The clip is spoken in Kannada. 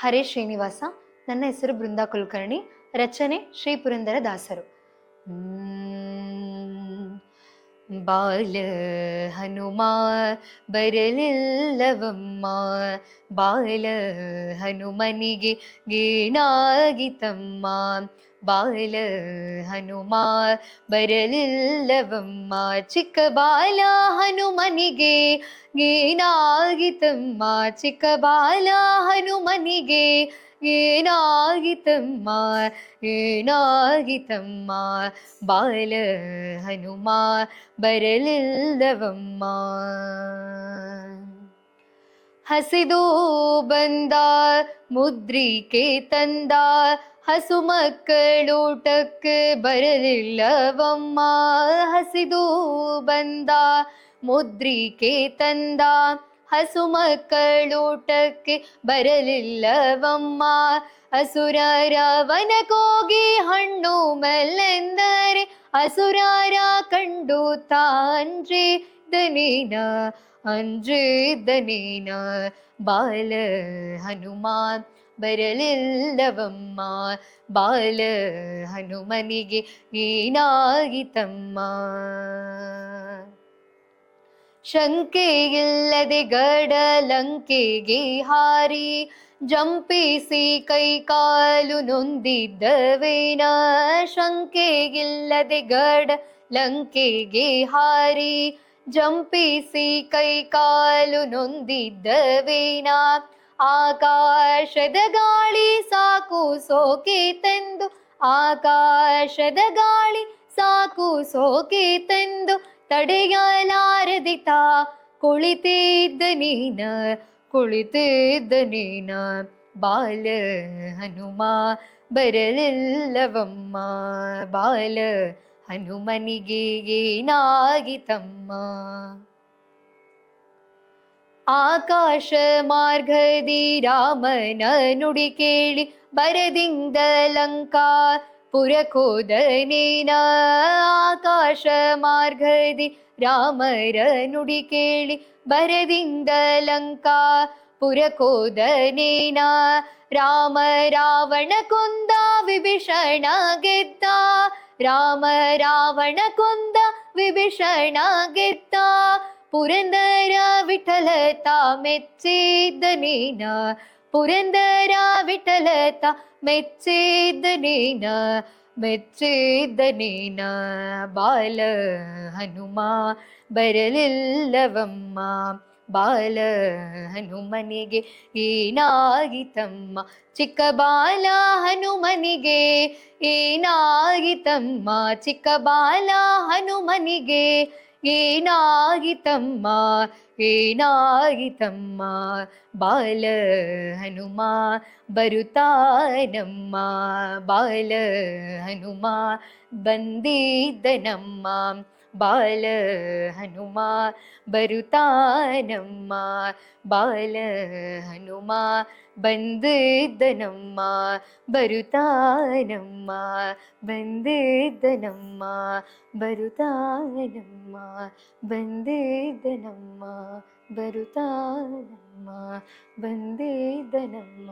ಹರೇ ಶ್ರೀನಿವಾಸ. ನನ್ನ ಹೆಸರು ಬೃಂದಾ ಕುಲಕರ್ಣಿ. ರಚನೆ ಶ್ರೀ ಪುರಂದರ ದಾಸರು. ಬಾಲ ಹನುಮ ಬರಲಿಲ್ಲವಮ್ಮ, ಬಾಲ ಹನುಮನಿಗೆ ಗೇನಾಗಿತಮ್ಮ. ಬಾಲ ಹನುಮ ಬರಲಿಲ್ಲವಮ್ಮ, ಚಿಕ್ಕ ಬಾಲ ಹನುಮನಿಗೆ ಗೇನಾಗಿತಮ್ಮ. ಚಿಕ್ಕ ಬಾಲ ಹನುಮನಿಗೆ ಏನಾಗಿತಮ್ಮ, ಏನಾಗಿತಮ್ಮ. ಬಾಲ ಹನುಮ ಬರಲಿಲ್ಲವಮ್ಮ. ಹಸಿದು ಬಂದ ಮುದ್ರಿಕೆ ತಂದ, ಹಸು ಮಕ್ಕಳೂಟಕ್ಕೆ ಬರಲಿಲ್ಲವಮ್ಮ. ಹಸಿದು ಬಂದ ಮುದ್ರಿಕೆ ತಂದ, ಹಸು ಮಕ್ಕಳೂಟಕ್ಕೆ ಬರಲಿಲ್ಲವಮ್ಮ. ಅಸುರರ ವನಕೋಗಿ ಹಣ್ಣು ಮೆಲ್ಲೆಂದರೆ, ಅಸುರರ ಕಂಡು ತಾಂಜಿದನೇನ ಅಂಜಿದನೇನ. ಬಾಲ ಹನುಮ ಬರಲಿಲ್ಲವಮ್ಮ, ಬಾಲ ಹನುಮನಿಗೆ ಏನಾಗಿತಮ್ಮ. ಶಂಕೆಯಿಲ್ಲದೆ ಗಡಲಂಕೆಗೆ ಹಾರಿ, ಜಂಪಿಸಿ ಕೈ ಕಾಲು ನೊಂದಿದ್ದವೇನ. ಶಂಕೆಯಿಲ್ಲದೆ ಗಡಲಂಕೆಗೆ ಹಾರಿ, ಜಂಪಿಸಿ ಕೈ ಕಾಲು ನೊಂದಿದ್ದವೇನ. ಆಕಾಶದ ಗಾಳಿ ಸಾಕು ಸೋಕಿತೆಂದು, ಆಕಾಶದ ಗಾಳಿ ಸಾಕು ಸೋಕಿತೆಂದು, ತಡೆಯಲಾರದಿತ ಕುಳಿತಿದ್ದ ನೀನ, ಕುಳಿತಿದ್ದ ನೀನ. ಬಾಲ ಹನುಮ ಬರಲಿಲ್ಲವಮ್ಮ, ಬಾಲ ಹನುಮನಿಗೆ ಏನಾಗಿತಮ್ಮ. ಆಕಾಶ ಮಾರ್ಗದಿ ರಾಮನ ನುಡಿ ಕೇಳಿ ಬರದಿಂದ ಲಂಕಾ ಪುರಕೋದನೇನ. ಆಕಾಶ ಮಾರ್ಗದಿ ರಾಮರ ನುಡಿ ಕೇಳಿ ಬರದಿಂದ ಲಂಕಾ ಪುರಕೋದನೇನ. ರಾಮ ರಾವಣ ಕೊಂದ ವಿಭೀಷಣ ಗೆದ್ದ, ರಾಮ ರಾವಣ ಕೊಂದ ವಿಭೀಷಣ ಗೆದ್ದ. ಪುರಂದರ ವಿಠಲ ತಾ ಮೆಚ್ಚಿದ್ದ ನೀನ, ಪುರಂದರ ವಿಠಲ ತಾ ಮೆಚ್ಚಿದ್ದ ನೀನ, ಮೆಚ್ಚಿದ್ದ ನೀನ. ಬಾಲ ಹನುಮ ಬರಲಿಲ್ಲವಮ್ಮ, ಬಾಲ ಹನುಮನಿಗೆ ಏನಾಗಿತಮ್ಮ. ಚಿಕ್ಕ ಬಾಲ ಹನುಮನಿಗೆ ಏನಾಗಿತಮ್ಮ, ಚಿಕ್ಕ ಬಾಲ ಹನುಮನಿಗೆ ಏನಾಗಿತಮ್ಮ, ಏನಾಗಿತಮ್ಮ. ಬಾಲ ಹನುಮ ಬರುತ್ತಾನಮ್ಮ, ಬಾಲ ಹನುಮ ಬಂದಿದ್ದನಮ್ಮ. ಬಾಲ ಹನುಮ ಬರುತ್ತಾನಮ್ಮ, ಬಾಲ ಹನುಮ ಬಂದಿದ್ದನಮ್ಮ. ಬರುತ್ತಾನಮ್ಮ, ಬಂದಿದ್ದನಮ್ಮ, ಬರುತ್ತಾನಮ್ಮ, ಬಂದಿದ್ದನಮ್ಮ, ಬರುತ್ತಾನಮ್ಮ, ಬಂದಿದ್ದನಮ್ಮ.